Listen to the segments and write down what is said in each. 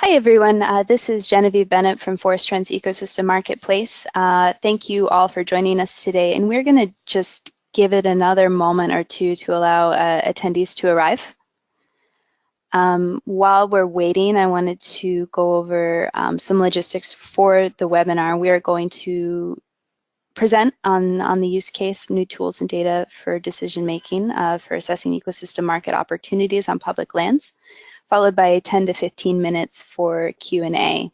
Hi, everyone. This is Genevieve Bennett from Forest Trends Ecosystem Marketplace. Thank you all for joining us today, and we're going to just give it another moment or two to allow attendees to arrive. While we're waiting, I wanted to go over some logistics for the webinar. We are going to present on the use case, new tools and data for decision making for assessing ecosystem market opportunities on public lands, followed by 10 to 15 minutes for Q&A.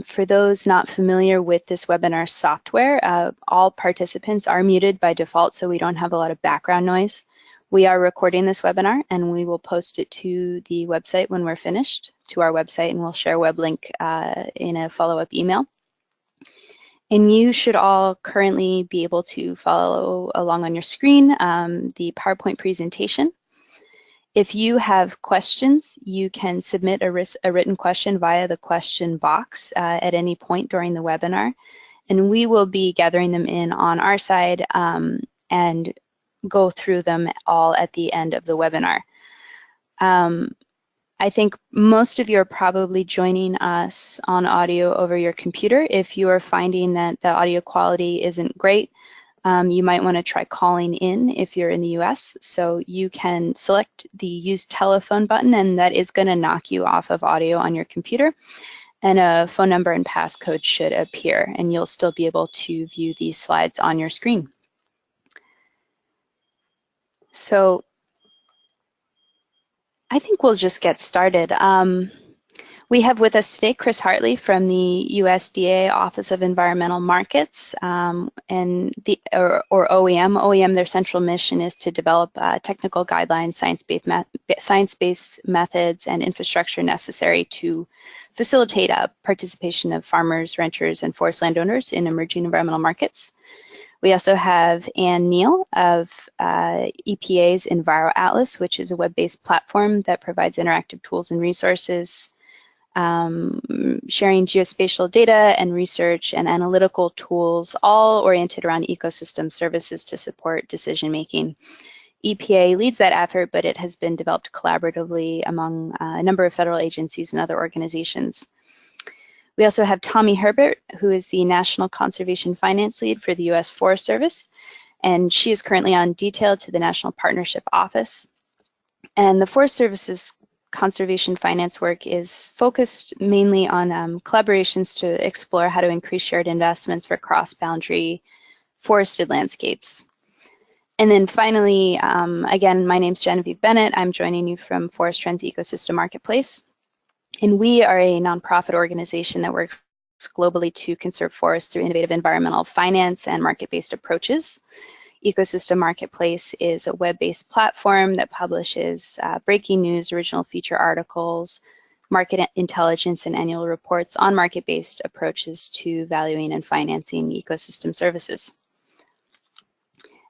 For those not familiar with this webinar software, all participants are muted by default, so we don't have a lot of background noise. We are recording this webinar, and we will post it to the website when we're finished, to our website, and we'll share a web link in a follow-up email. And you should all currently be able to follow along on your screen the PowerPoint presentation. If you have questions, you can submit a written question via the question box at any point during the webinar, and we will be gathering them in on our side and go through them all at the end of the webinar. I think most of you are probably joining us on audio over your computer. If you are finding that the audio quality isn't great, you might want to try calling in if you're in the US. So you can select the use telephone button, and that is going to knock you off of audio on your computer. And a phone number and passcode should appear, and you'll still be able to view these slides on your screen. So I think we'll just get started. We have with us today Chris Hartley from the USDA Office of Environmental Markets, or OEM. OEM, their central mission is to develop technical guidelines, science-based methods, and infrastructure necessary to facilitate participation of farmers, ranchers, and forest landowners in emerging environmental markets. We also have Ann Neal of EPA's EnviroAtlas, which is a web-based platform that provides interactive tools and resources, sharing geospatial data and research and analytical tools, all oriented around ecosystem services to support decision-making. EPA leads that effort, but it has been developed collaboratively among a number of federal agencies and other organizations. We also have Tommy Herbert, who is the National Conservation Finance Lead for the U.S. Forest Service, and she is currently on detail to the National Partnership Office. And the Forest Service's conservation finance work is focused mainly on collaborations to explore how to increase shared investments for cross-boundary forested landscapes. And then finally, again, my name's Genevieve Bennett. I'm joining you from Forest Trends Ecosystem Marketplace. And we are a nonprofit organization that works globally to conserve forests through innovative environmental finance and market-based approaches. Ecosystem Marketplace is a web-based platform that publishes breaking news, original feature articles, market intelligence, and annual reports on market-based approaches to valuing and financing ecosystem services.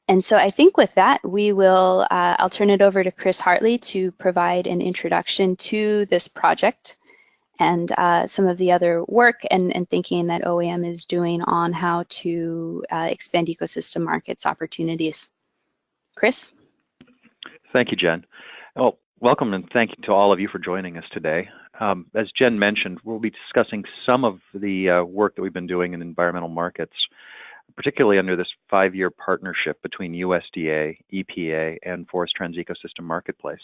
And so I think with that, we will, I'll turn it over to Chris Hartley to provide an introduction to this project and some of the other work and thinking that OEM is doing on how to expand ecosystem markets opportunities. Chris? Thank you, Jen. Well, welcome and thank you to all of you for joining us today. As Jen mentioned, we'll be discussing some of the work that we've been doing in environmental markets, particularly under this 5-year partnership between USDA, EPA, and Forest Trends Ecosystem Marketplace.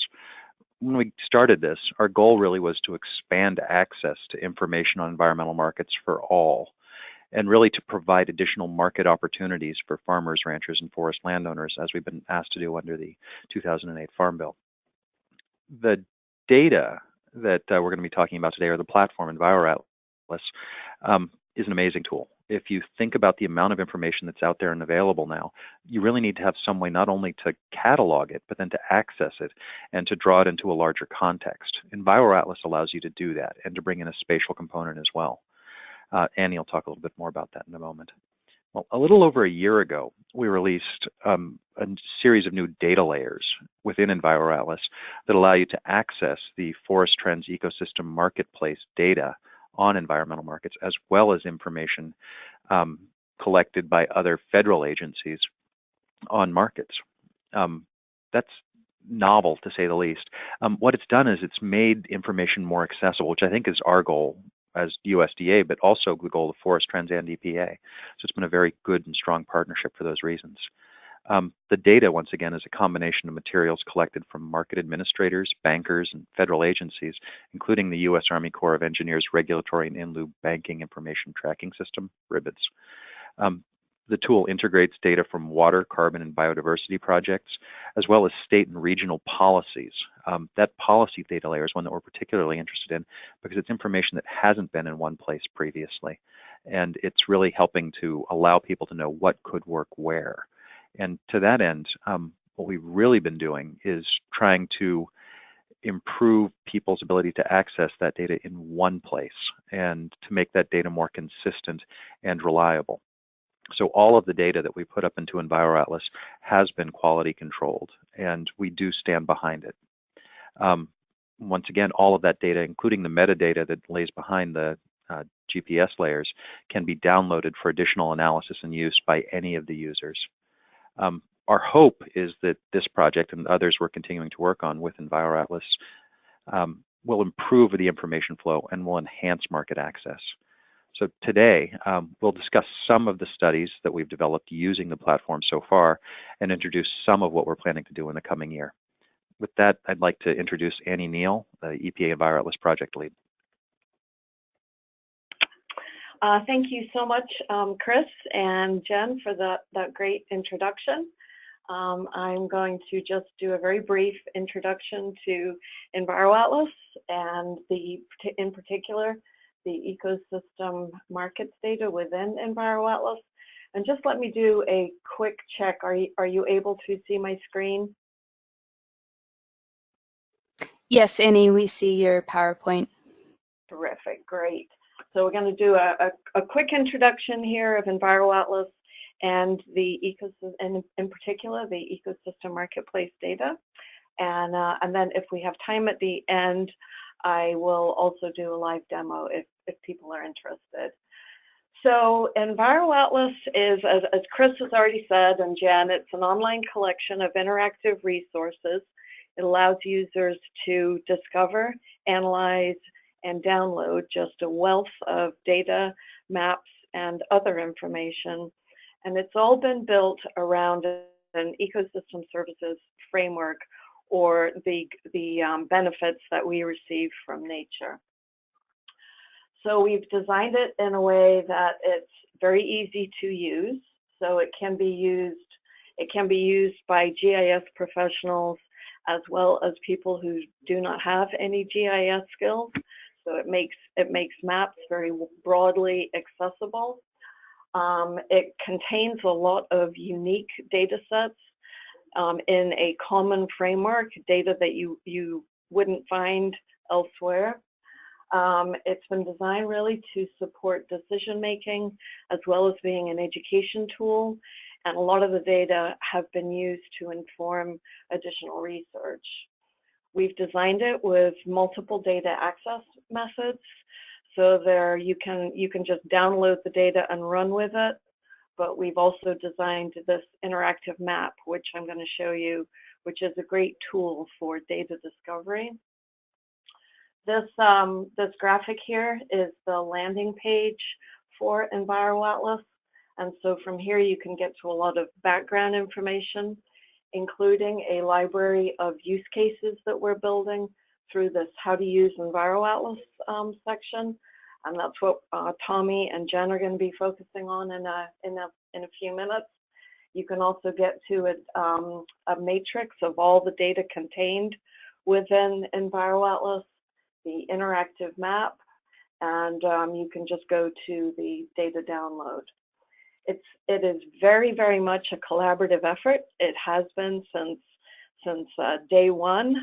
When we started this, our goal really was to expand access to information on environmental markets for all, and really to provide additional market opportunities for farmers, ranchers, and forest landowners, as we've been asked to do under the 2008 Farm Bill. The data that we're going to be talking about today, or the platform EnviroAtlas, is an amazing tool. If you think about the amount of information that's out there and available now, you really need to have some way not only to catalog it, but then to access it and to draw it into a larger context. EnviroAtlas allows you to do that and to bring in a spatial component as well. Annie will talk a little bit more about that in a moment. Well, a little over a year ago, we released a series of new data layers within EnviroAtlas that allow you to access the Forest Trends Ecosystem Marketplace data on environmental markets, as well as information collected by other federal agencies on markets. That's novel, to say the least. What it's done is it's made information more accessible, which I think is our goal as USDA, but also the goal of Forest Trends and EPA. So it's been a very good and strong partnership for those reasons. The data, once again, is a combination of materials collected from market administrators, bankers, and federal agencies, including the U.S. Army Corps of Engineers Regulatory and In-Loop Banking Information Tracking System, RIBITS. The tool integrates data from water, carbon, and biodiversity projects, as well as state and regional policies. That policy data layer is one that we're particularly interested in because it's information that hasn't been in one place previously. And it's really helping to allow people to know what could work where. And to that end, what we've really been doing is trying to improve people's ability to access that data in one place and to make that data more consistent and reliable. So all of the data that we put up into EnviroAtlas has been quality controlled, and we do stand behind it. Once again, all of that data, including the metadata that lays behind the GPS layers, can be downloaded for additional analysis and use by any of the users. Our hope is that this project and others we're continuing to work on with EnviroAtlas will improve the information flow and will enhance market access. So today, we'll discuss some of the studies that we've developed using the platform so far and introduce some of what we're planning to do in the coming year. With that, I'd like to introduce Annie Neal, the EPA EnviroAtlas project lead. Thank you so much, Chris and Jen, for that great introduction. I'm going to just do a very brief introduction to EnviroAtlas and in particular, the ecosystem markets data within EnviroAtlas. And just let me do a quick check. Are you able to see my screen? Yes, Annie, we see your PowerPoint. Terrific, great. So we're going to do a quick introduction here of EnviroAtlas and the ecosystem, and in particular, the ecosystem marketplace data. And then if we have time at the end, I will also do a live demo if people are interested. So EnviroAtlas is, as Chris has already said, and Jen, it's an online collection of interactive resources. It allows users to discover, analyze, and download just a wealth of data, maps, and other information. And it's all been built around an ecosystem services framework, or the benefits that we receive from nature. So we've designed it in a way that it's very easy to use. So it can be used by GIS professionals as well as people who do not have any GIS skills. So it makes maps very broadly accessible. It contains a lot of unique data sets in a common framework, data that you wouldn't find elsewhere. It's been designed really to support decision making as well as being an education tool. And a lot of the data have been used to inform additional research. We've designed it with multiple data access methods. So there you can just download the data and run with it. But we've also designed this interactive map, which I'm going to show you, which is a great tool for data discovery. This graphic here is the landing page for EnviroAtlas. And so from here, you can get to a lot of background information, including a library of use cases that we're building through this How to Use EnviroAtlas section. And that's what Tommy and Jen are going to be focusing on in a few minutes. You can also get to a matrix of all the data contained within EnviroAtlas, the interactive map, and you can just go to the data download. It is very, very much a collaborative effort. It has been since day one.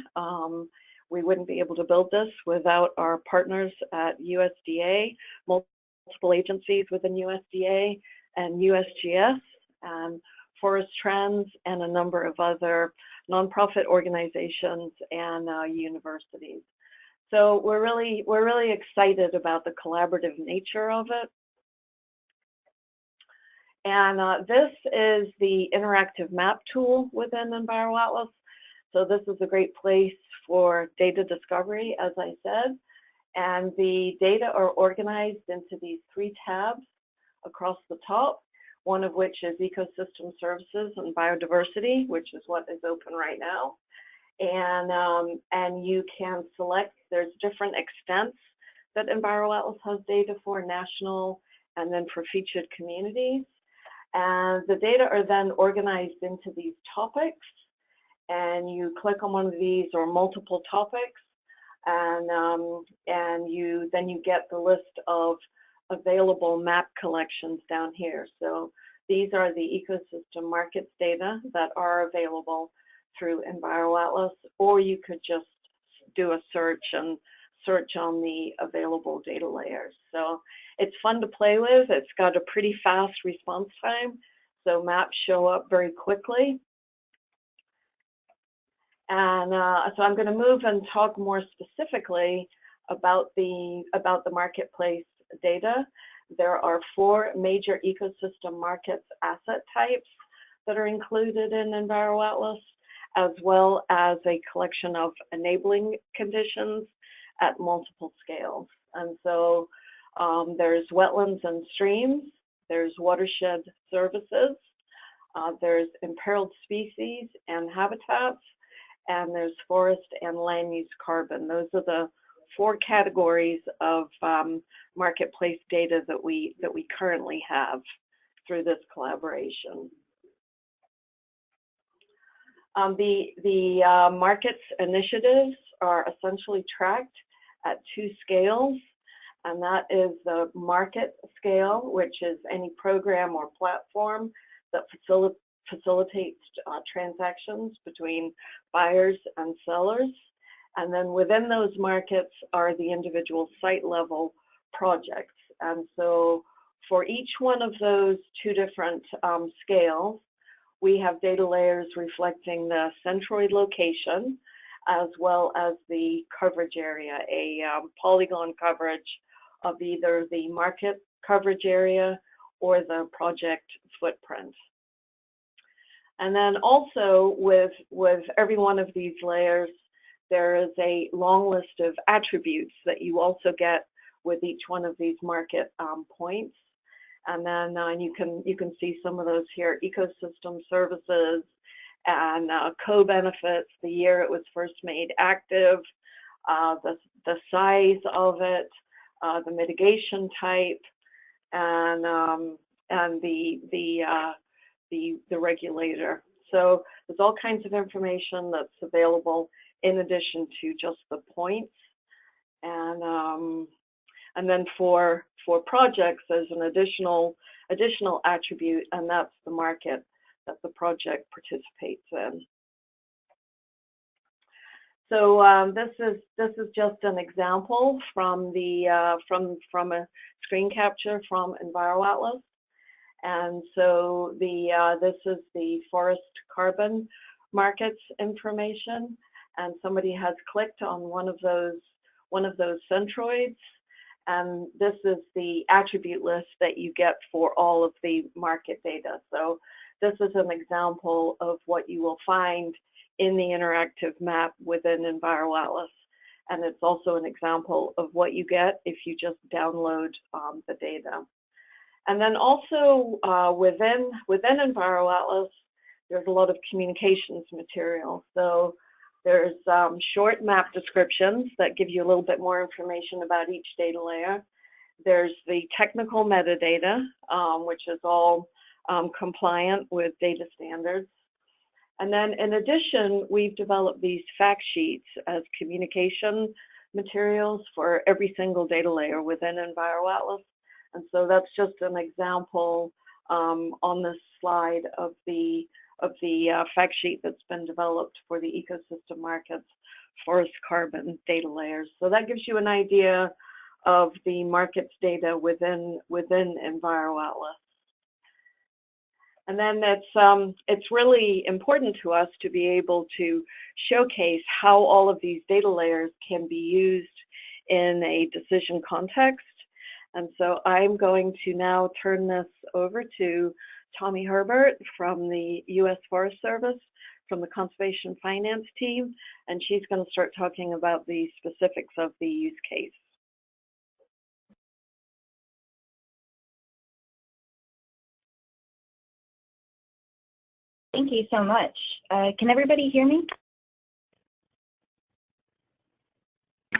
We wouldn't be able to build this without our partners at USDA, multiple agencies within USDA and USGS, and Forest Trends, and a number of other nonprofit organizations and universities. So we're really excited about the collaborative nature of it. And this is the interactive map tool within EnviroAtlas. So this is a great place for data discovery, as I said. And the data are organized into these 3 tabs across the top, one of which is ecosystem services and biodiversity, which is what is open right now. And you can select, there's different extents that EnviroAtlas has data for, national and then for featured communities. And the data are then organized into these topics, and you click on one of these or multiple topics, and then you get the list of available map collections down here. So these are the ecosystem markets data that are available through EnviroAtlas, or you could just do a search and search on the available data layers. So it's fun to play with. It's got a pretty fast response time, so maps show up very quickly. And so I'm going to move and talk more specifically about the marketplace data. There are 4 major ecosystem markets asset types that are included in EnviroAtlas, as well as a collection of enabling conditions at multiple scales. And so there's wetlands and streams, there's watershed services, there's imperiled species and habitats, and there's forest and land use carbon. Those are the 4 categories of marketplace data that we currently have through this collaboration. The markets initiatives are essentially tracked at 2 scales, and that is the market scale, which is any program or platform that facilitates transactions between buyers and sellers. And then within those markets are the individual site level projects. And so for each one of those 2 different scales, we have data layers reflecting the centroid location, as well as the coverage area, a polygon coverage of either the market coverage area or the project footprint. And then also with every one of these layers, there is a long list of attributes that you also get with each one of these market points. And then you can see some of those here: ecosystem services and co-benefits, the year it was first made active, the size of it, the mitigation type, and the regulator. So there's all kinds of information that's available in addition to just the points. And then for projects, there's an additional attribute, and that's the market that the project participates in. So this is just an example from the from a screen capture from EnviroAtlas. And so this is the forest carbon markets information, and somebody has clicked on one of those centroids, and this is the attribute list that you get for all of the market data. So this is an example of what you will find in the interactive map within EnviroAtlas, and it's also an example of what you get if you just download the data. And then also within EnviroAtlas, there's a lot of communications material. So there's short map descriptions that give you a little bit more information about each data layer. There's the technical metadata, which is all compliant with data standards. And then in addition, we've developed these fact sheets as communication materials for every single data layer within EnviroAtlas. And so that's just an example on this slide of the fact sheet that's been developed for the ecosystem markets forest carbon data layers. So that gives you an idea of the markets data within EnviroAtlas. And then it's really important to us to be able to showcase how all of these data layers can be used in a decision context. And so I'm going to now turn this over to Tommy Herbert from the U.S. Forest Service, from the Conservation Finance team, and she's going to start talking about the specifics of the use case. Thank you so much. Can everybody hear me?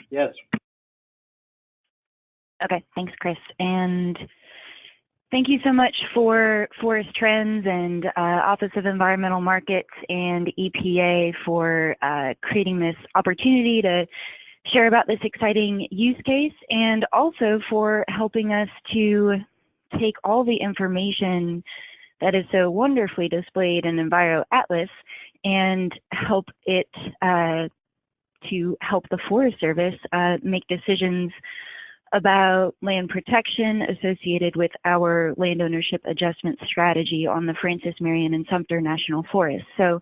Yes. Okay, thanks, Chris. And thank you so much for Forest Trends and Office of Environmental Markets and EPA for creating this opportunity to share about this exciting use case, and also for helping us to take all the information that is so wonderfully displayed in EnviroAtlas and help it to help the Forest Service make decisions about land protection associated with our land ownership adjustment strategy on the Francis Marion and Sumter National Forest. So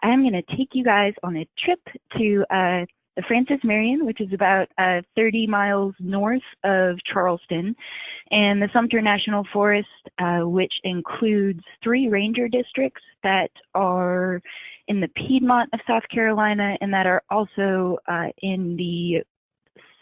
I'm going to take you guys on a trip to the Francis Marion, which is about 30 miles north of Charleston, and the Sumter National Forest, which includes 3 ranger districts that are in the Piedmont of South Carolina and that are also in the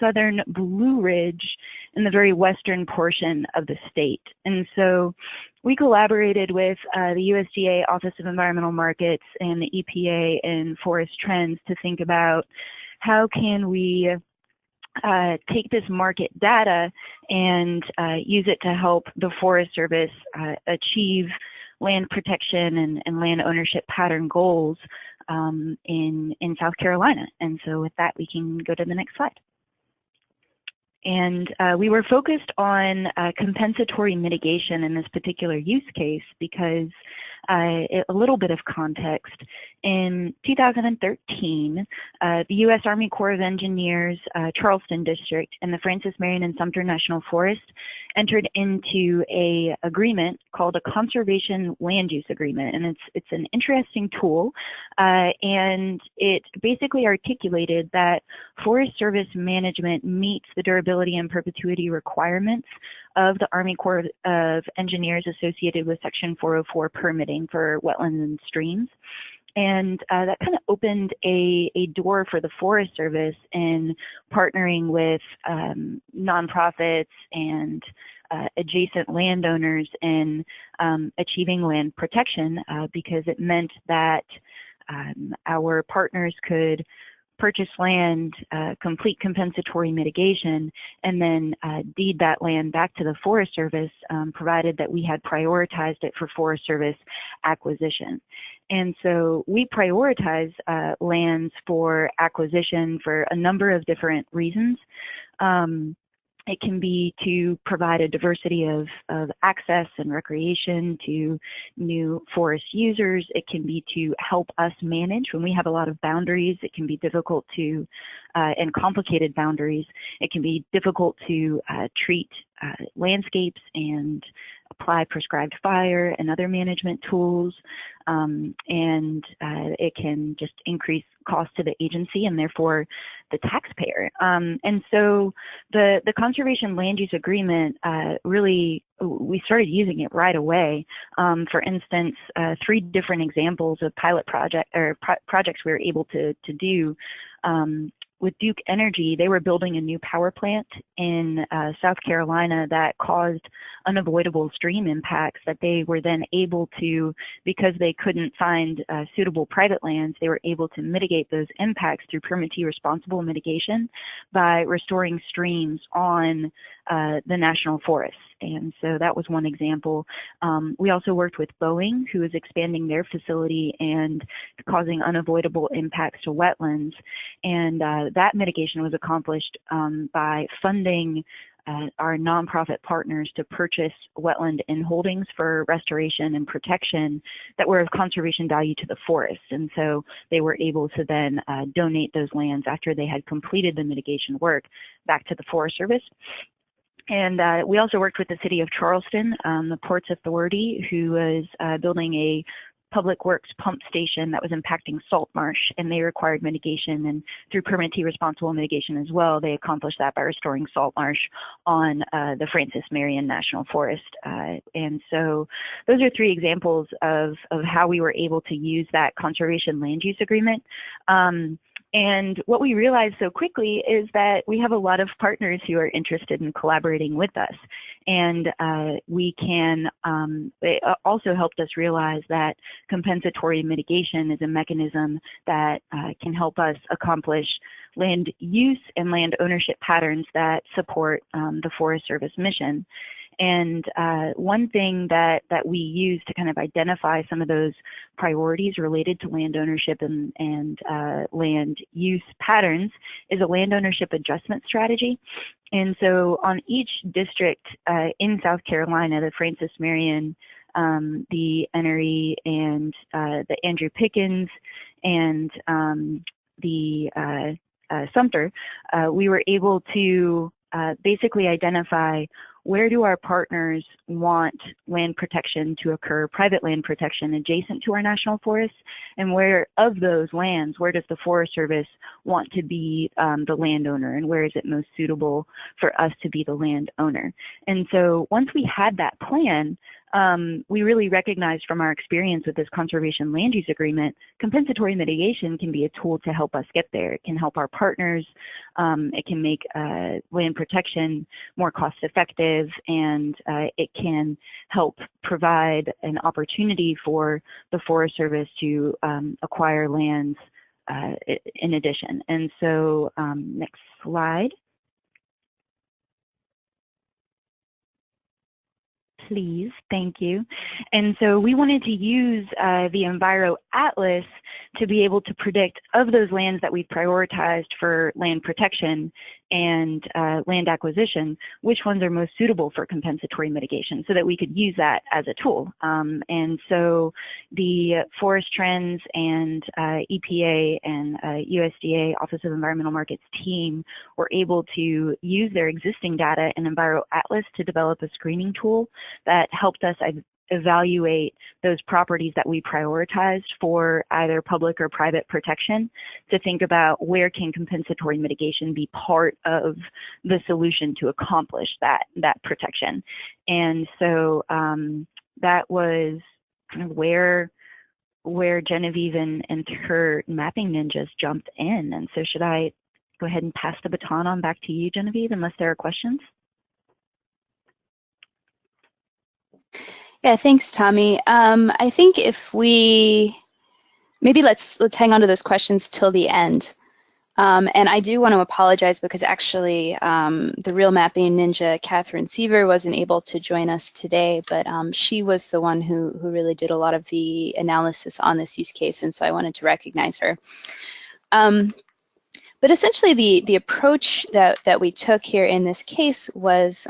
southern Blue Ridge in the very western portion of the state. And so we collaborated with the USDA Office of Environmental Markets and the EPA and Forest Trends to think about how can we take this market data and use it to help the Forest Service achieve land protection and land ownership pattern goals in South Carolina. And so with that, we can go to the next slide. And we were focused on compensatory mitigation in this particular use case because a little bit of context. In 2013, the U.S. Army Corps of Engineers Charleston District and the Francis Marion and Sumter National Forest entered into a agreement called a Conservation Land Use Agreement, and it's an interesting tool, and it basically articulated that Forest Service management meets the durability and perpetuity requirements of the Army Corps of Engineers associated with Section 404 permitting for wetlands and streams. And that kind of opened a door for the Forest Service in partnering with nonprofits and adjacent landowners in achieving land protection because it meant that our partners could purchase land, complete compensatory mitigation, and then deed that land back to the Forest Service, provided that we had prioritized it for Forest Service acquisition. And so we prioritize lands for acquisition for a number of different reasons. It can be to provide a diversity of access and recreation to new forest users. It can be to help us manage. When we have a lot of boundaries, it can be difficult to, and complicated boundaries, it can be difficult to treat landscapes and apply prescribed fire and other management tools. And it can just increase cost to the agency and therefore the taxpayer. And so the Conservation Land Use Agreement really, we started using it right away. For instance, 3 different examples of pilot projects we were able to do. With Duke Energy, they were building a new power plant in South Carolina that caused unavoidable stream impacts that they were then able to, because they couldn't find suitable private lands, they were able to mitigate those impacts through permittee responsible mitigation by restoring streams on the national forests. And so that was one example. We also worked with Boeing, who is expanding their facility and causing unavoidable impacts to wetlands. And that mitigation was accomplished by funding our nonprofit partners to purchase wetland inholdings for restoration and protection that were of conservation value to the forest. And so they were able to then donate those lands after they had completed the mitigation work back to the Forest Service. And we also worked with the City of Charleston, the Ports Authority, who was building a public works pump station that was impacting salt marsh, and they required mitigation, and through permittee responsible mitigation as well, they accomplished that by restoring salt marsh on the Francis Marion National Forest. And so those are 3 examples of how we were able to use that conservation land use agreement. And what we realized so quickly is that we have a lot of partners who are interested in collaborating with us. And it also helped us realize that compensatory mitigation is a mechanism that can help us accomplish land use and land ownership patterns that support the Forest Service mission. And one thing that we use to kind of identify some of those priorities related to land ownership and land use patterns is a land ownership adjustment strategy. And so on each district in South Carolina, the Francis Marion, the Enoree, and the Andrew Pickens, and the Sumter, we were able to basically identify where do our partners want land protection to occur, private land protection adjacent to our national forests, and where of those lands, where does the Forest Service want to be the landowner, and where is it most suitable for us to be the landowner? And so once we had that plan, we really recognized from our experience with this conservation land use agreement, compensatory mitigation can be a tool to help us get there. It can help our partners. It can make land protection more cost effective, and it can help provide an opportunity for the Forest Service to acquire lands in addition. And so next slide. Please, thank you. And so we wanted to use the EnviroAtlas to be able to predict of those lands that we've prioritized for land protection and land acquisition, which ones are most suitable for compensatory mitigation, so that we could use that as a tool. And so the Forest Trends and EPA and USDA Office of Environmental Markets team were able to use their existing data in EnviroAtlas to develop a screening tool that helped us evaluate those properties that we prioritized for either public or private protection, to think about where can compensatory mitigation be part of the solution to accomplish that protection. And so that was kind of where Genevieve and her mapping ninjas jumped in. And so should I go ahead and pass the baton on back to you, Genevieve, unless there are questions? Yeah, thanks, Tommy. I think if maybe let's hang on to those questions till the end. And I do want to apologize because actually the real mapping ninja, Catherine Seaver, wasn't able to join us today, but she was the one who really did a lot of the analysis on this use case, and so I wanted to recognize her. But essentially the approach that we took here in this case was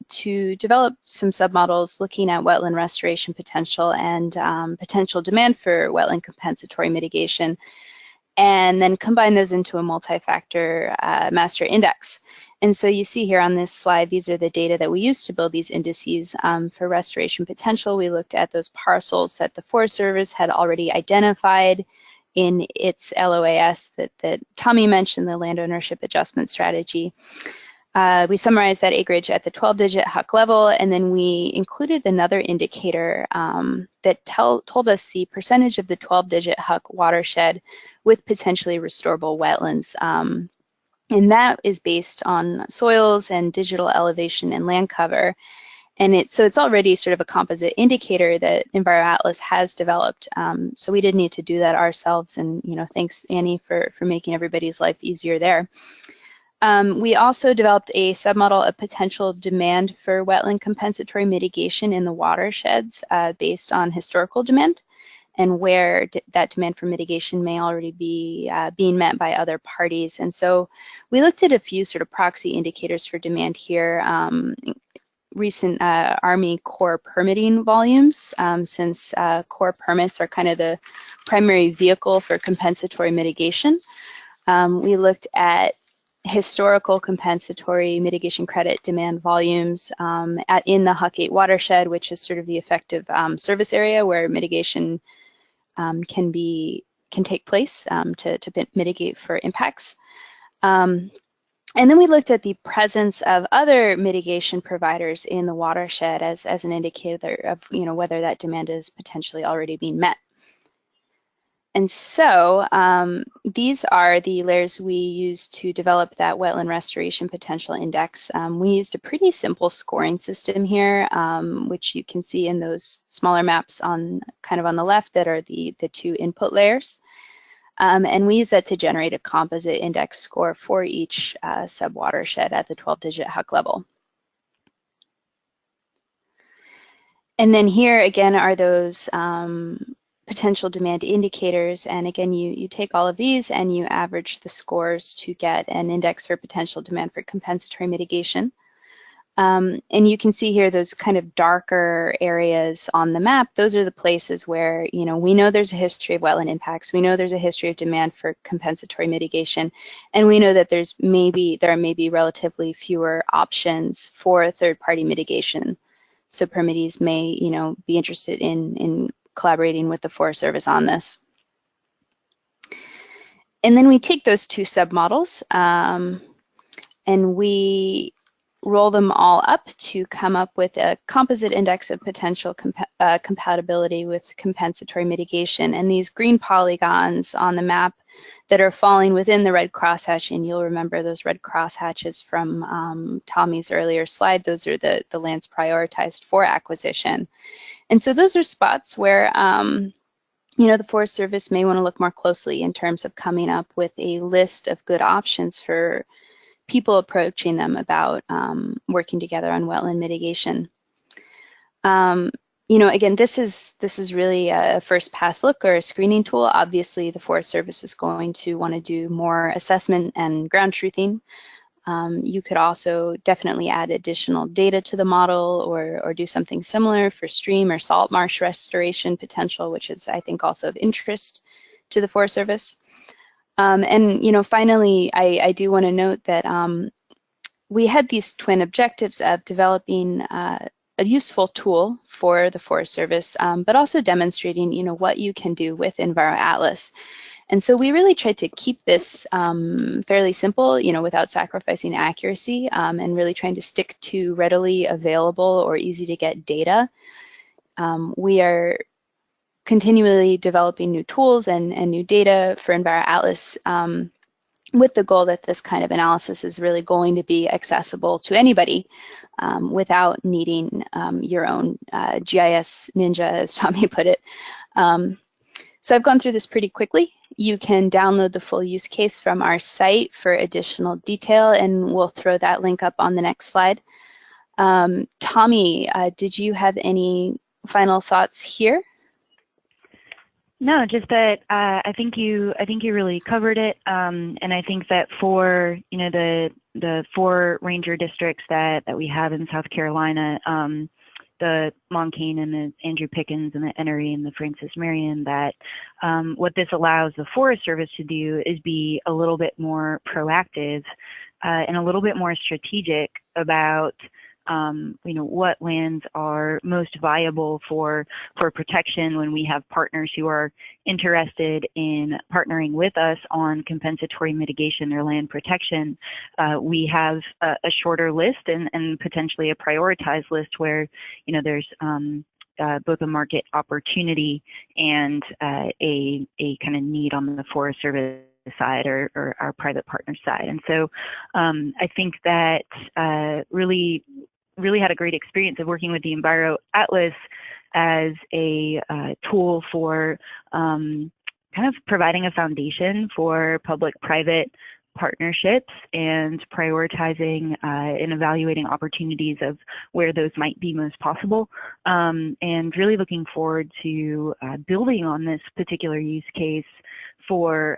to develop some submodels looking at wetland restoration potential and potential demand for wetland compensatory mitigation, and then combine those into a multi-factor master index. And so you see here on this slide, these are the data that we used to build these indices for restoration potential. We looked at those parcels that the Forest Service had already identified in its LOAS that Tommy mentioned, the land ownership adjustment strategy. We summarized that acreage at the 12-digit HUC level, and then we included another indicator that told us the percentage of the 12-digit HUC watershed with potentially restorable wetlands. And that is based on soils and digital elevation and land cover. And so it's already sort of a composite indicator that EnviroAtlas has developed. So we did need to do that ourselves. And thanks, Annie, for making everybody's life easier there. We also developed a submodel of potential demand for wetland compensatory mitigation in the watersheds based on historical demand, and where that demand for mitigation may already be being met by other parties. And so we looked at a few sort of proxy indicators for demand here. Recent Army Corps permitting volumes, since Corps permits are kind of the primary vehicle for compensatory mitigation. We looked at historical compensatory mitigation credit demand volumes in the HUC 8 watershed, which is sort of the effective service area where mitigation can take place to mitigate for impacts. And then we looked at the presence of other mitigation providers in the watershed as an indicator of whether that demand is potentially already being met. And so these are the layers we used to develop that wetland restoration potential index. We used a pretty simple scoring system here, which you can see in those smaller maps on the left that are the two input layers. And we use that to generate a composite index score for each sub-watershed at the 12-digit HUC level. And then here again are those potential demand indicators. And again, you take all of these and you average the scores to get an index for potential demand for compensatory mitigation. And you can see here those kind of darker areas on the map. Those are the places where we know there's a history of wetland impacts. We know there's a history of demand for compensatory mitigation, and we know that there are maybe relatively fewer options for third-party mitigation. So permittees may be interested in collaborating with the Forest Service on this. And then we take those two submodels and we roll them all up to come up with a composite index of potential compatibility with compensatory mitigation. And these green polygons on the map that are falling within the red crosshatch, and you'll remember those red crosshatches from Tommy's earlier slide, those are the lands prioritized for acquisition. And so those are spots where the Forest Service may want to look more closely in terms of coming up with a list of good options for people approaching them about working together on wetland mitigation. Again, this is really a first pass look or a screening tool. Obviously, the Forest Service is going to want to do more assessment and ground truthing. You could also definitely add additional data to the model or do something similar for stream or salt marsh restoration potential, which is, I think, also of interest to the Forest Service. And finally, I do want to note that we had these twin objectives of developing a useful tool for the Forest Service, but also demonstrating what you can do with EnviroAtlas. And so we really tried to keep this fairly simple, without sacrificing accuracy, and really trying to stick to readily available or easy to get data. We are continually developing new tools and new data for EnviroAtlas with the goal that this kind of analysis is really going to be accessible to anybody without needing your own GIS ninja, as Tommy put it. So I've gone through this pretty quickly. You can download the full use case from our site for additional detail, and we'll throw that link up on the next slide. Tommy, did you have any final thoughts here? No, just that I think you really covered it, and I think that for the 4 ranger districts that we have in South Carolina, the Moncane and the Andrew Pickens and the Enoree and the Francis Marion, that what this allows the Forest Service to do is be a little bit more proactive and a little bit more strategic about what lands are most viable for protection when we have partners who are interested in partnering with us on compensatory mitigation or land protection. We have a shorter list and potentially a prioritized list where, there's both a market opportunity and a kind of need on the Forest Service side or our private partner side. And so I think that really had a great experience of working with the EnviroAtlas as a tool for kind of providing a foundation for public-private partnerships and prioritizing and evaluating opportunities of where those might be most possible, and really looking forward to building on this particular use case for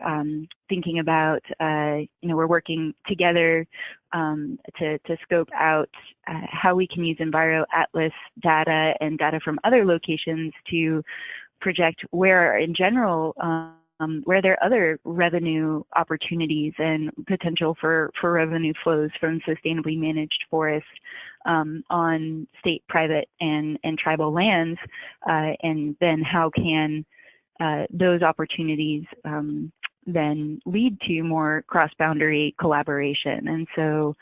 thinking about, we're working together to scope out how we can use EnviroAtlas data and data from other locations to project where, in general, where there are other revenue opportunities and potential for revenue flows from sustainably managed forests on state, private, and tribal lands, and then how can those opportunities then lead to more cross-boundary collaboration. And so,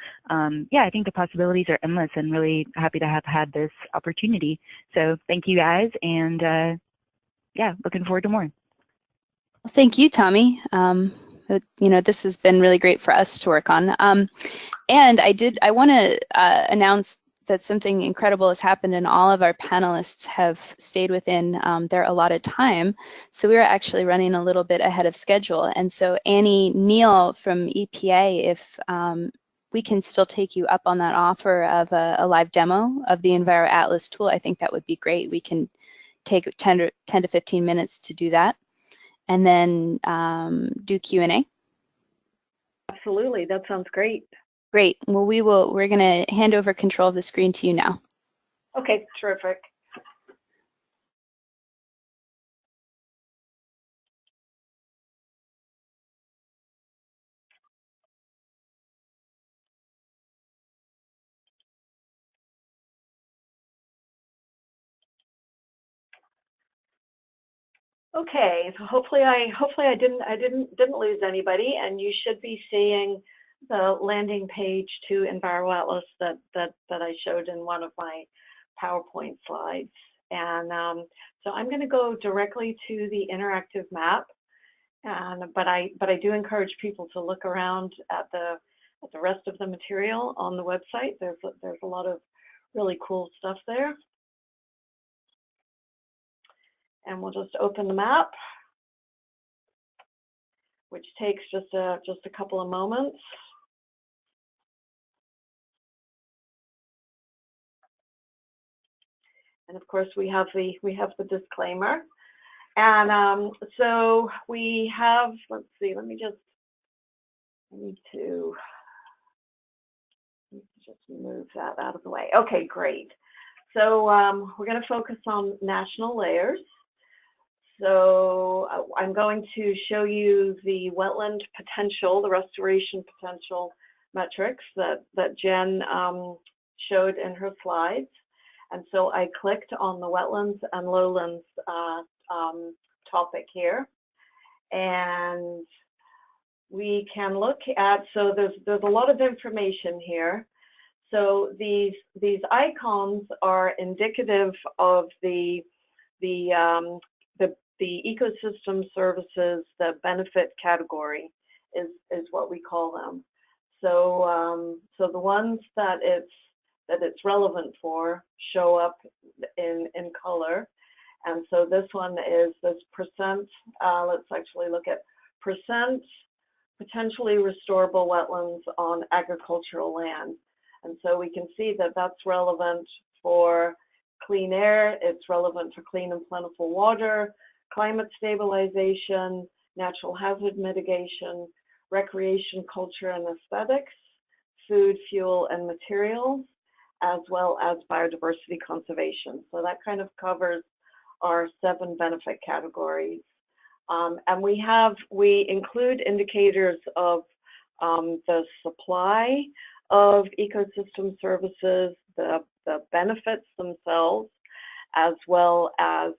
yeah, I think the possibilities are endless, and really happy to have had this opportunity. So thank you guys, and yeah, looking forward to more. Well, thank you, Tommy. This has been really great for us to work on. And I want to announce that something incredible has happened, and all of our panelists have stayed within their allotted time. So we were actually running a little bit ahead of schedule. And so Annie Neal from EPA, if we can still take you up on that offer of a live demo of the EnviroAtlas tool, I think that would be great. We can take 10 to 15 minutes to do that, and then do Q&A. Absolutely, that sounds great. Great. Well, we're going to hand over control of the screen to you now. Okay, terrific. Okay, so hopefully I didn't lose anybody, and you should be seeing the landing page to EnviroAtlas that I showed in one of my PowerPoint slides. And so I'm going to go directly to the interactive map, but I do encourage people to look around at the rest of the material on the website. There's a lot of really cool stuff there. And we'll just open the map, which takes just a couple of moments. And of course, we have the disclaimer. And so we have, let's see, I need to just move that out of the way. Okay, great. So we're going to focus on national layers. So I'm going to show you the wetland potential, the restoration potential metrics that Jen showed in her slides. And so I clicked on the wetlands and lowlands topic here. And we can look at, so there's a lot of information here. So these icons are indicative of the ecosystem services, the benefit category is what we call them. So so the ones that it's relevant for show up in color. And so this one is this percent. Let's actually look at percent potentially restorable wetlands on agricultural land. And so we can see that that's relevant for clean air, it's relevant for clean and plentiful water, climate stabilization, natural hazard mitigation, recreation, culture and aesthetics, food, fuel and materials, as well as biodiversity conservation. So that kind of covers our 7 benefit categories. And we include indicators of the supply of ecosystem services, the benefits themselves, as well as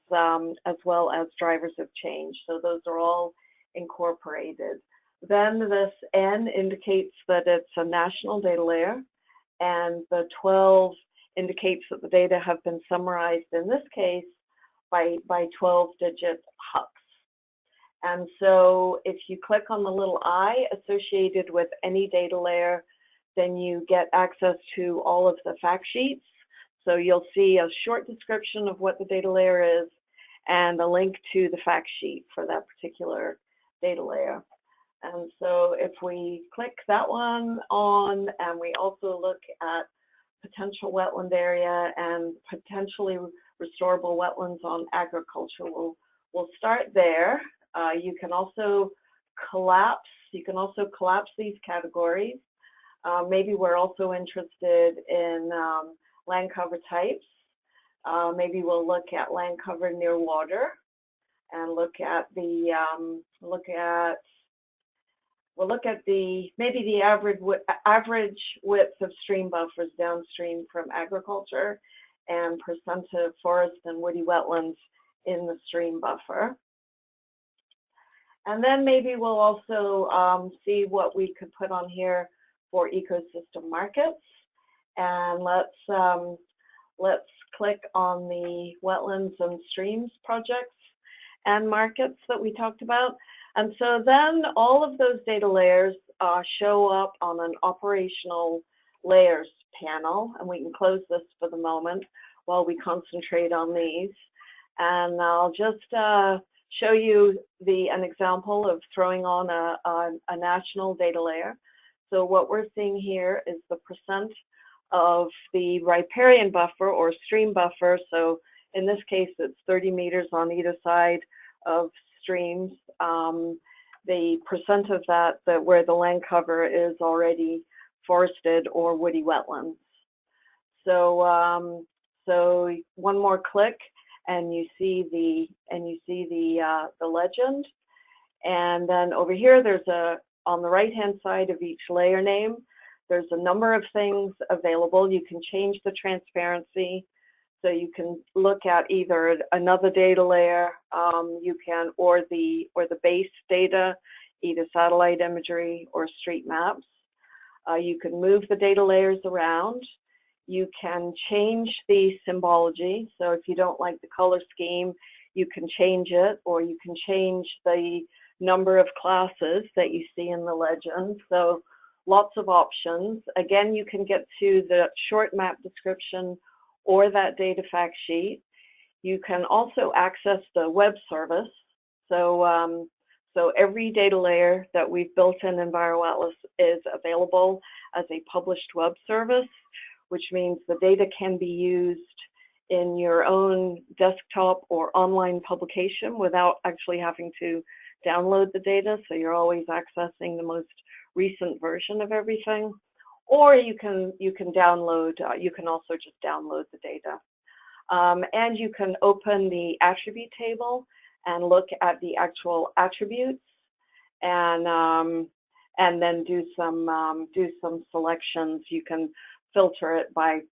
drivers of change. So those are all incorporated. Then this N indicates that it's a national data layer, and the 12 indicates that the data have been summarized in this case by 12-digit HUCs. And so if you click on the little I associated with any data layer, then you get access to all of the fact sheets. So you'll see a short description of what the data layer is and a link to the fact sheet for that particular data layer. And so if we click that one on, and we also look at potential wetland area and potentially restorable wetlands on agriculture, we'll start there. You can also collapse these categories. Maybe we're also interested in land cover types. Maybe we'll look at land cover near water, and look at the maybe the average width of stream buffers downstream from agriculture, and percent of forest and woody wetlands in the stream buffer. And then maybe we'll also see what we could put on here for ecosystem markets. And let's click on the wetlands and streams projects and markets that we talked about. And so then all of those data layers show up on an operational layers panel, and we can close this for the moment while we concentrate on these. And I'll just show you an example of throwing on a national data layer. So what we're seeing here is the percent of the riparian buffer or stream buffer. So in this case, it's 30 meters on either side of streams. The percent of that where the land cover is already forested or woody wetlands. So so one more click, and you see the legend. And then over here, there's on the right-hand side of each layer name, there's a number of things available. You can change the transparency. So you can look at either another data layer, or the base data, either satellite imagery or street maps. You can move the data layers around. You can change the symbology. So if you don't like the color scheme, you can change it, or you can change the number of classes that you see in the legend. So lots of options. Again, you can get to the short map description or that data fact sheet. You can also access the web service. So, so every data layer that we've built in EnviroAtlas is available as a published web service, which means the data can be used in your own desktop or online publication without actually having to download the data. So you're always accessing the most recent version of everything. Or you can download, you can also just download the data. And you can open the attribute table and look at the actual attributes, and then do some selections. You can filter it by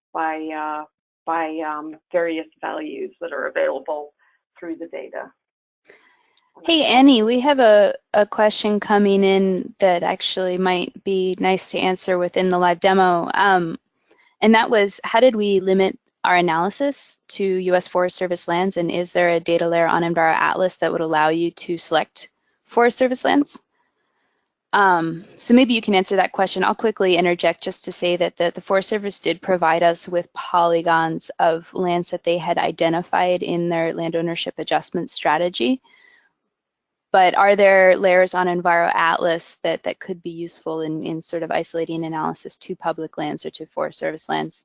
various values that are available through the data. Hey, Annie, we have a question coming in that actually might be nice to answer within the live demo. And that was, how did we limit our analysis to U.S. Forest Service lands? And is there a data layer on EnviroAtlas that would allow you to select Forest Service lands? So maybe you can answer that question. I'll quickly interject just to say that the Forest Service did provide us with polygons of lands that they had identified in their land ownership adjustment strategy. But are there layers on EnviroAtlas that could be useful in sort of isolating analysis to public lands or to Forest Service lands?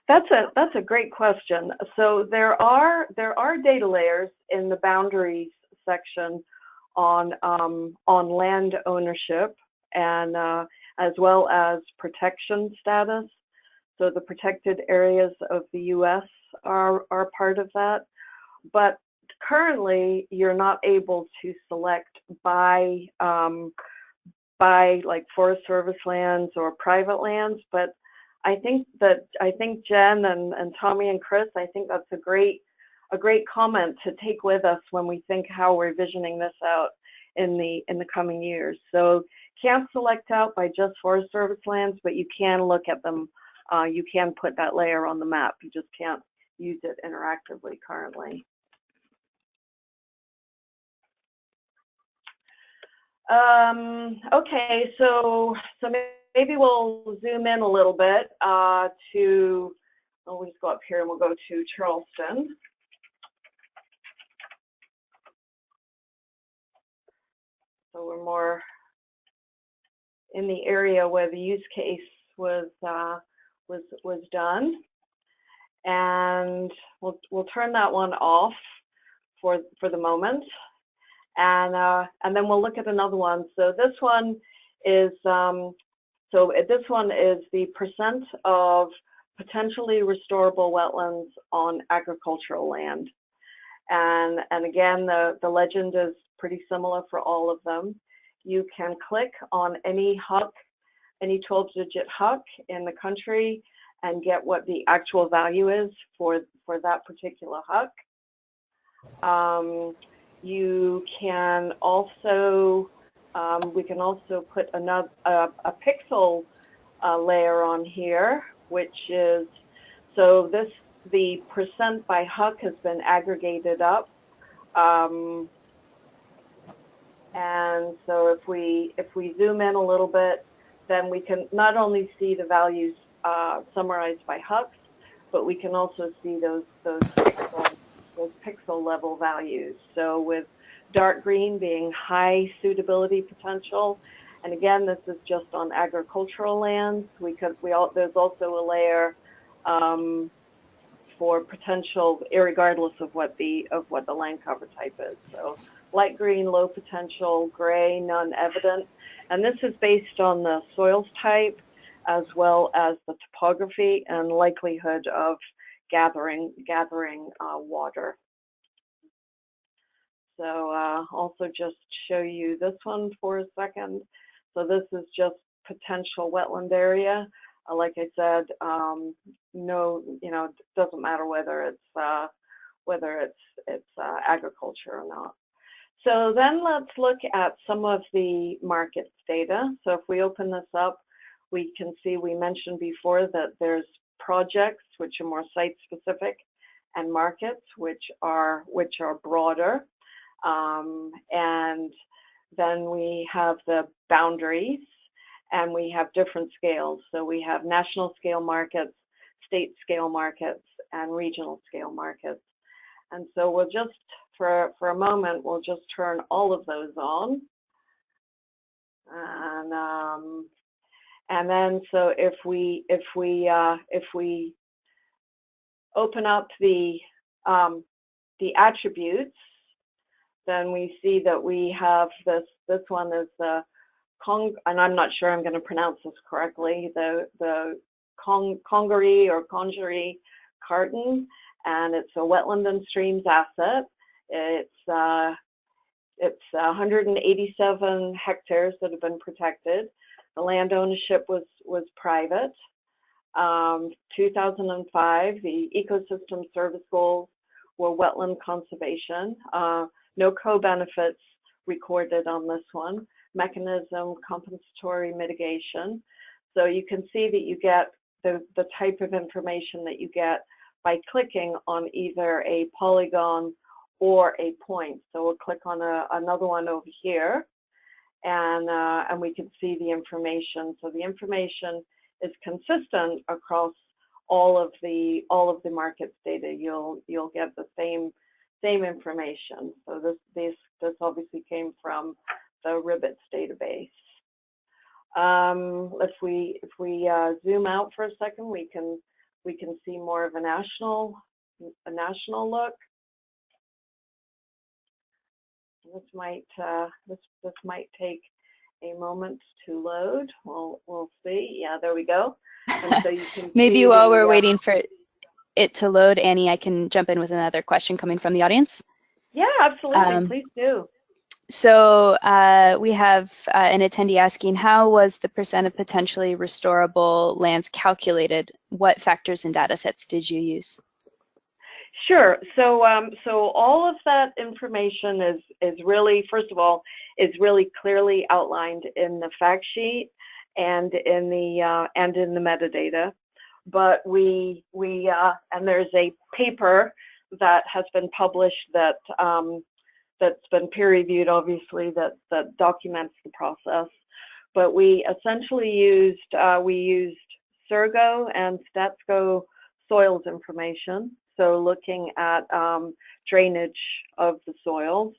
That's a great question. So there are data layers in the boundaries section on land ownership, and as well as protection status. So the protected areas of the U.S. are part of that. But currently, you're not able to select by like Forest Service lands or private lands. But I think Jen and Tommy and Chris, I think that's a great comment to take with us when we think how we're visioning this out in the coming years. So can't select out by just Forest Service lands, but you can look at them. You can put that layer on the map. You just can't use it interactively currently. Okay, so maybe we'll zoom in a little bit to, we'll just go up here and we'll go to Charleston. So we're more in the area where the use case was done, and we'll turn that one off for the moment. And then we'll look at another one. So this one is the percent of potentially restorable wetlands on agricultural land. And again, the legend is pretty similar for all of them. You can click on any HUC, any 12-digit HUC in the country, and get what the actual value is for that particular HUC. You can also, we can also put another a pixel layer on here, which is, so this, the percent by HUC has been aggregated up. And so if we zoom in a little bit, then we can not only see the values summarized by HUCs, but we can also see those pixel level values. So with dark green being high suitability potential, and again, this is just on agricultural lands. There's also a layer for potential, irregardless of what the land cover type is. So light green, low potential; gray, none evident. And this is based on the soils type, as well as the topography and likelihood of gathering water. So also just show you this one for a second. So this is just potential wetland area. Like I said, no, it doesn't matter whether it's agriculture or not. So then let's look at some of the markets data. So if we open this up, we can see, we mentioned before that there's projects which are more site specific, and markets which are broader. And then we have the boundaries, and we have different scales. So we have national scale markets, state scale markets, and regional scale markets. And so we'll just, for a moment, we'll just turn all of those on. And then, so if we open up the attributes, then we see that we have this one is the and I'm not sure I'm going to pronounce this correctly, the Congaree or Congaree carton, and it's a wetland and streams asset. It's 187 hectares that have been protected. The land ownership was private. 2005, the ecosystem service goals were wetland conservation. No co-benefits recorded on this one. Mechanism, compensatory mitigation. So you can see that you get the type of information that you get by clicking on either a polygon or a point. So we'll click on another one over here, and we can see the information. So the information is consistent across all of the markets data. You'll get the same information. So this obviously came from the Ribbits database. If we zoom out for a second, we can see more of a national look. This might take a moment to load. We'll see. Yeah, there we go. And so you can maybe while we're waiting for it to load, Annie, I can jump in with another question coming from the audience. Yeah, absolutely. Please do. So we have an attendee asking, how was the percent of potentially restorable lands calculated? What factors and data sets did you use? Sure. So all of that information is really, first of all, is really clearly outlined in the fact sheet and in the metadata. But and there's a paper that has been published that's been peer-reviewed, obviously, that documents the process. But we essentially used Surgo and Statsco soils information, so looking at drainage of the soils,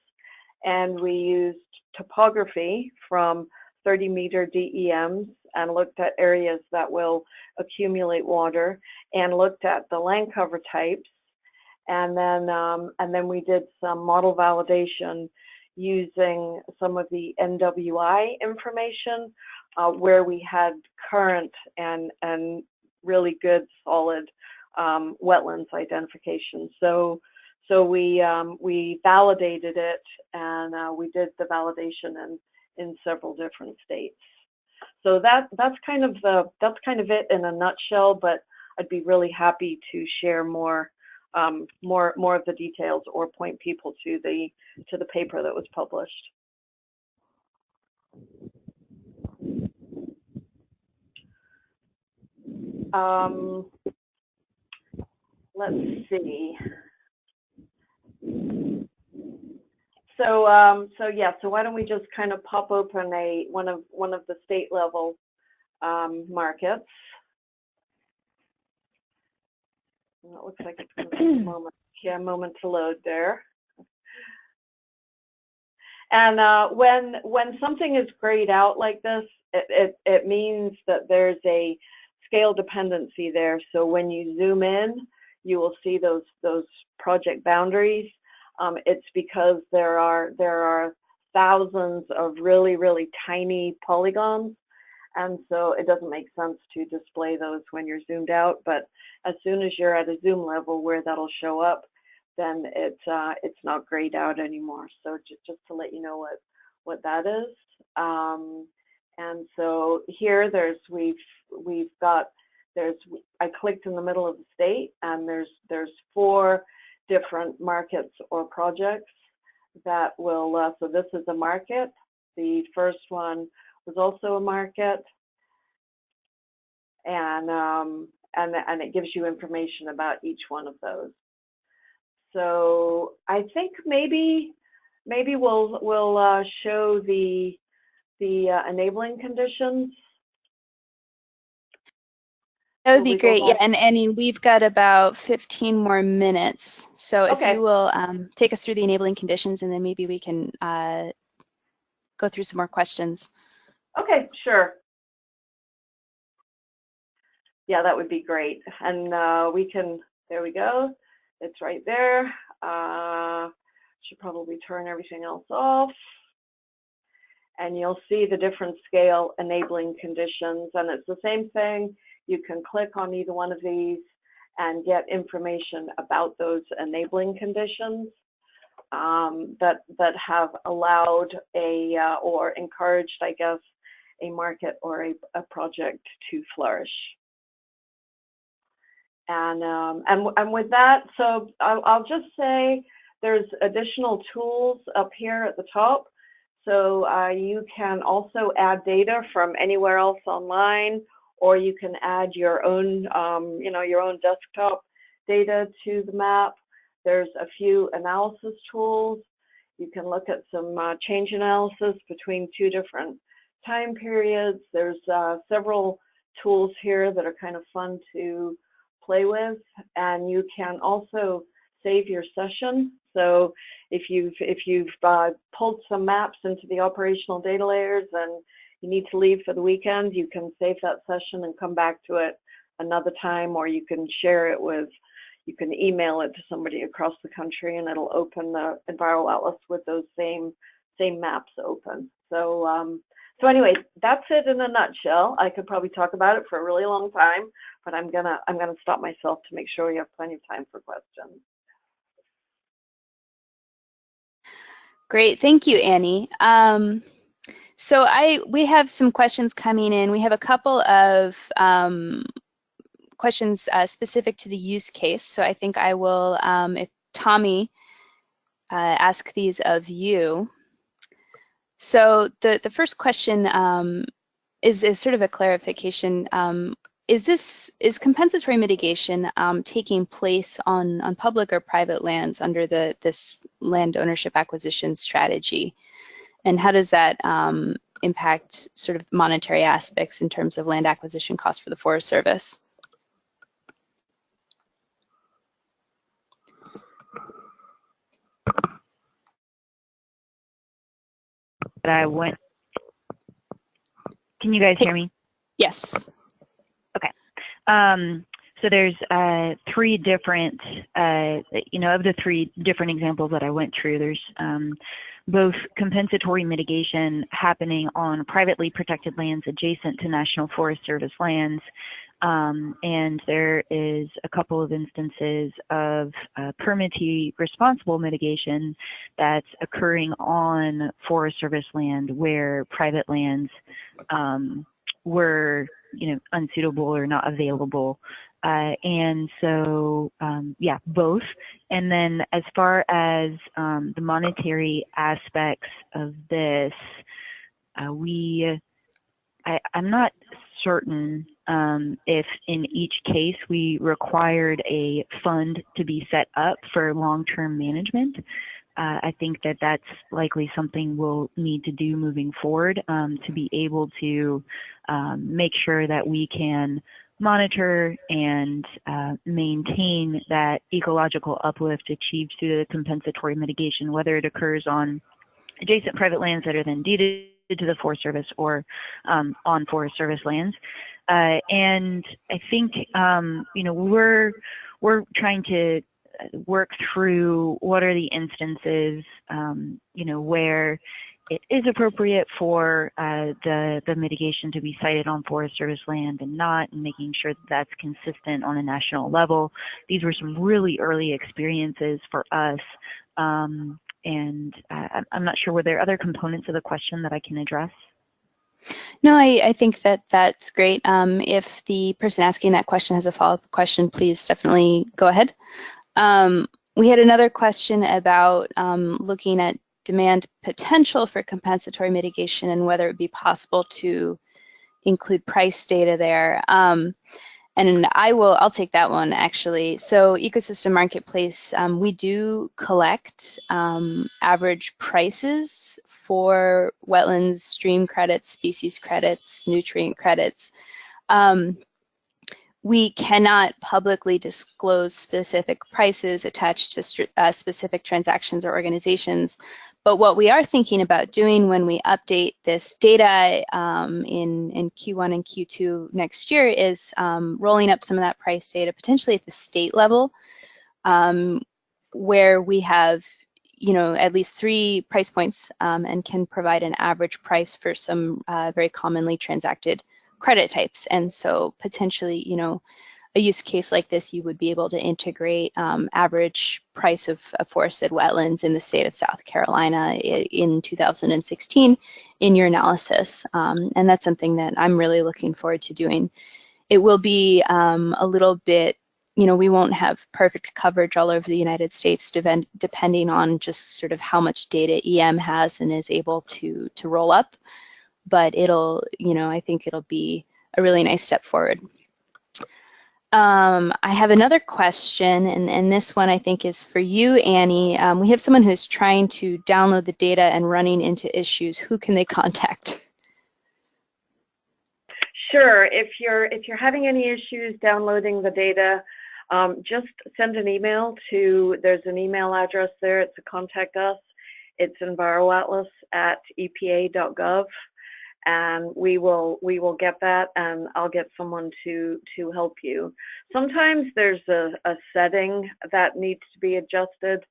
and we used topography from 30-meter DEMs and looked at areas that will accumulate water, and looked at the land cover types. And then we did some model validation using some of the NWI information where we had current and really good solid wetlands identification. So we validated it, and we did the validation in several different states. So that's kind of it in a nutshell. But I'd be really happy to share more more of the details or point people to the paper that was published. Let's see. So yeah. So why don't we just kind of pop open one of the state level markets? Well, it looks like it's going to take a moment to load there. And when something is grayed out like this, it means that there's a scale dependency there. So when you zoom in, you will see those project boundaries. It's because there are thousands of really tiny polygons, and so it doesn't make sense to display those when you're zoomed out. But as soon as you're at a zoom level where that'll show up, then it's not grayed out anymore. So just to let you know what that is. And so here I clicked in the middle of the state, and there's 4 different markets or projects that will. So this is a market. The first one was also a market, and it gives you information about each one of those. So I think maybe we'll show the enabling conditions. That would be great. Yeah, and Annie, we've got about 15 more minutes. So if you will take us through the enabling conditions, and then maybe we can go through some more questions. Okay, sure. Yeah, that would be great. And there we go. It's right there. Should probably turn everything else off. And you'll see the different scale enabling conditions. And it's the same thing. You can click on either one of these and get information about those enabling conditions that have allowed or encouraged, I guess, a market or a project to flourish. And with that, so I'll just say there's additional tools up here at the top. So you can also add data from anywhere else online, or you can add your own, your own desktop data to the map. There's a few analysis tools. You can look at some change analysis between 2 different time periods. There's several tools here that are kind of fun to play with, and you can also save your session. So if you've pulled some maps into the operational data layers and you need to leave for the weekend, you can save that session and come back to it another time, or you can share it you can email it to somebody across the country, and it'll open the EnviroAtlas with those same maps open. So so anyway, that's it in a nutshell. I could probably talk about it for a really long time, but I'm gonna stop myself to make sure we have plenty of time for questions. Great, thank you, Annie. So we have some questions coming in. We have a couple of questions specific to the use case. So I think I will, if Tommy, ask these of you. So the first question is sort of a clarification. Is compensatory mitigation taking place on public or private lands under this land ownership acquisition strategy? And how does that impact sort of monetary aspects in terms of land acquisition costs for the Forest Service? Can you guys hear me? Yes. Okay. So there's 3 different, of the 3 different examples that I went through, there's both compensatory mitigation happening on privately protected lands adjacent to National Forest Service lands, and there is a couple of instances of permittee responsible mitigation that's occurring on Forest Service land where private lands were, unsuitable or not available And so, yeah, both. And then as far as the monetary aspects of this, I'm not certain if in each case we required a fund to be set up for long-term management. I think that that's likely something we'll need to do moving forward to be able to make sure that we can monitor and maintain that ecological uplift achieved through the compensatory mitigation, whether it occurs on adjacent private lands that are then deeded to the Forest Service or on Forest Service lands. And I think, you know, we're trying to work through what are the instances, you know, where it is appropriate for the mitigation to be sited on Forest Service land and not, and making sure that that's consistent on a national level. These were some really early experiences for us. And I'm not sure, were there other components of the question that I can address? No, I think that that's great. If the person asking that question has a follow-up question, please definitely go ahead. We had another question about looking at demand potential for compensatory mitigation and whether it would be possible to include price data there. And I'll take that one actually. So Ecosystem Marketplace, we do collect average prices for wetlands, stream credits, species credits, nutrient credits. We cannot publicly disclose specific prices attached to specific transactions or organizations. But what we are thinking about doing when we update this data in Q1 and Q2 next year is rolling up some of that price data, potentially at the state level, where we have, you know, at least 3 price points and can provide an average price for some very commonly transacted credit types. And so potentially, you know, a use case like this, you would be able to integrate average price of forested wetlands in the state of South Carolina in 2016 in your analysis. And that's something that I'm really looking forward to doing. It will be a little bit, you know, we won't have perfect coverage all over the United States, depending on just sort of how much data EM has and is able to roll up. But it'll, you know, I think it'll be a really nice step forward. I have another question, and this one I think is for you, Annie. We have someone who's trying to download the data and running into issues. Who can they contact? Sure. If you're having any issues downloading the data, just send an email to, there's an email address there. It's a contact us. It's EnviroAtlas@epa.gov. And we will get that, and I'll get someone to help you. Sometimes there's a setting that needs to be adjusted,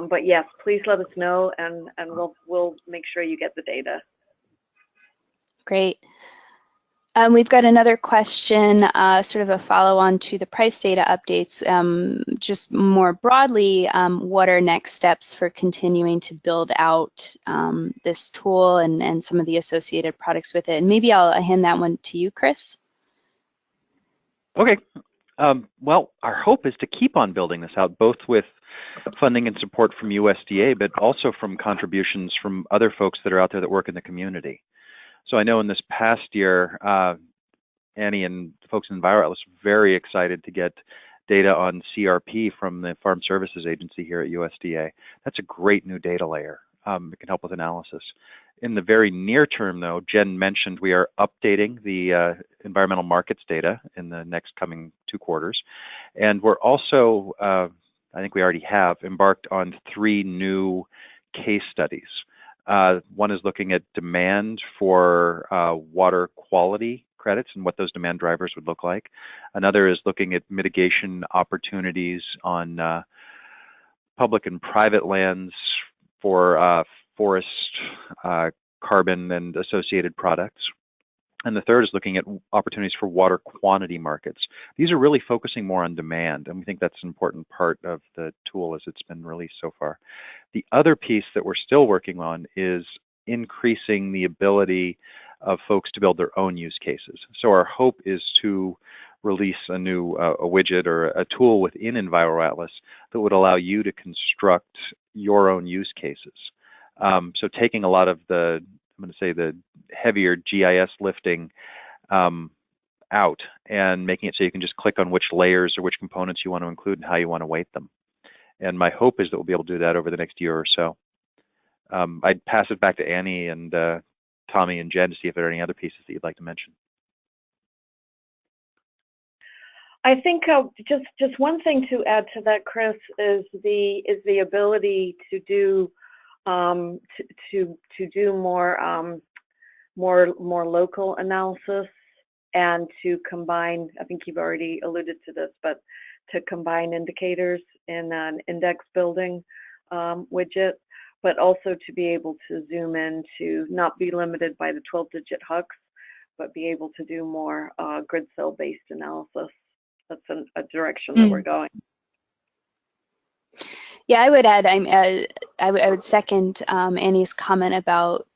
but yes, please let us know, and we'll make sure you get the data. Great. We've got another question, sort of a follow-on to the price data updates. Just more broadly, what are next steps for continuing to build out this tool and some of the associated products with it? And maybe I'll hand that one to you, Chris. Okay. Well, our hope is to keep on building this out, both with funding and support from USDA, but also from contributions from other folks that are out there that work in the community. So I know in this past year, Annie and folks in EnviroAtlas were very excited to get data on CRP from the Farm Services Agency here at USDA. That's a great new data layer. It can help with analysis. In the very near term, though, Jen mentioned we are updating the environmental markets data in the next coming 2 quarters. And we're also, I think we already have, embarked on 3 new case studies. One is looking at demand for water quality credits and what those demand drivers would look like. Another is looking at mitigation opportunities on public and private lands for forest carbon and associated products. And the third is looking at opportunities for water quantity markets. These are really focusing more on demand, and we think that's an important part of the tool as it's been released so far. The other piece that we're still working on is increasing the ability of folks to build their own use cases. So our hope is to release a new a widget or a tool within EnviroAtlas that would allow you to construct your own use cases. So taking a lot of the, I'm going to say, the heavier GIS lifting out and making it so you can just click on which layers or which components you want to include and how you want to weight them. And my hope is that we'll be able to do that over the next year or so. I'd pass it back to Annie and Tommy and Jen to see if there are any other pieces that you'd like to mention. I think just one thing to add to that, Chris, is the ability to do more local analysis and to combine. I think you've already alluded to this, but to combine indicators in an index building widget, but also to be able to zoom in to not be limited by the 12-digit HUCs, but be able to do more grid cell-based analysis. That's a direction that we're going. Yeah, I would add, I would second Annie's comment about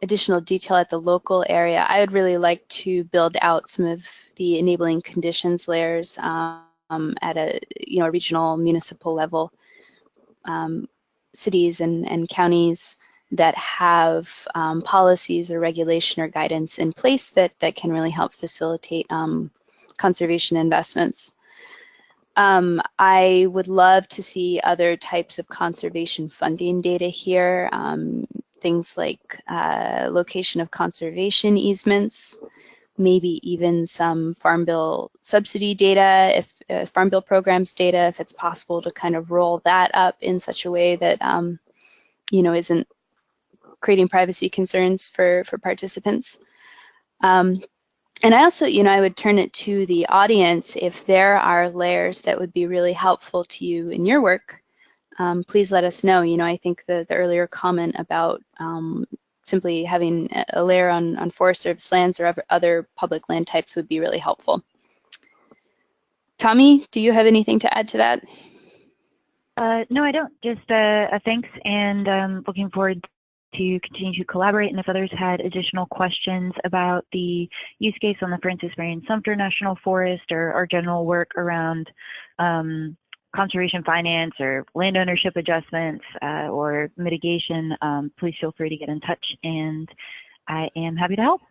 additional detail at the local area. I would really like to build out some of the enabling conditions layers at a regional municipal level, cities and counties that have policies or regulation or guidance in place that can really help facilitate conservation investments. I would love to see other types of conservation funding data here, things like location of conservation easements, maybe even some Farm Bill subsidy data, if Farm Bill programs data, if it's possible to kind of roll that up in such a way that isn't creating privacy concerns for participants. And I also, I would turn it to the audience. If there are layers that would be really helpful to you in your work, please let us know. I think the earlier comment about simply having a layer on Forest Service lands or other public land types would be really helpful. Tommy, do you have anything to add to that? No, I don't. Just a thanks, and looking forward to continue to collaborate. And if others had additional questions about the use case on the Francis Marion Sumter National Forest or our general work around conservation finance or land ownership adjustments or mitigation, please feel free to get in touch, and I am happy to help.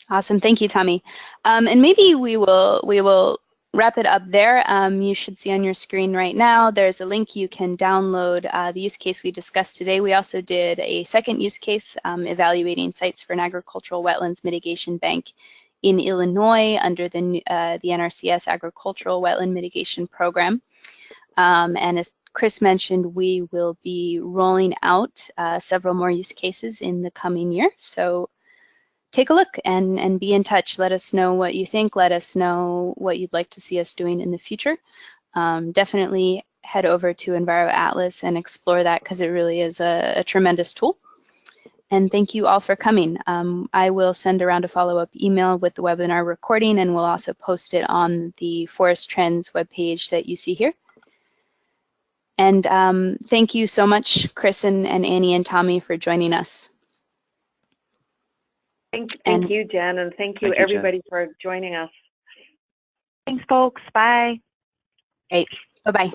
Awesome, thank you, Tommy. And maybe we will wrap it up there. You should see on your screen right now, there's a link you can download the use case we discussed today. We also did a second use case evaluating sites for an agricultural wetlands mitigation bank in Illinois under the NRCS Agricultural Wetland Mitigation Program. And as Chris mentioned, we will be rolling out several more use cases in the coming year. So take a look and be in touch. Let us know what you think. Let us know what you'd like to see us doing in the future. Definitely head over to EnviroAtlas and explore that, because it really is a tremendous tool. And thank you all for coming. I will send around a follow-up email with the webinar recording, and we'll also post it on the Forest Trends webpage that you see here. And thank you so much, Chris and Annie and Tommy, for joining us. Thank you, Jen, and thank you everybody for joining us. Thanks, folks. Bye. Great. Bye-bye.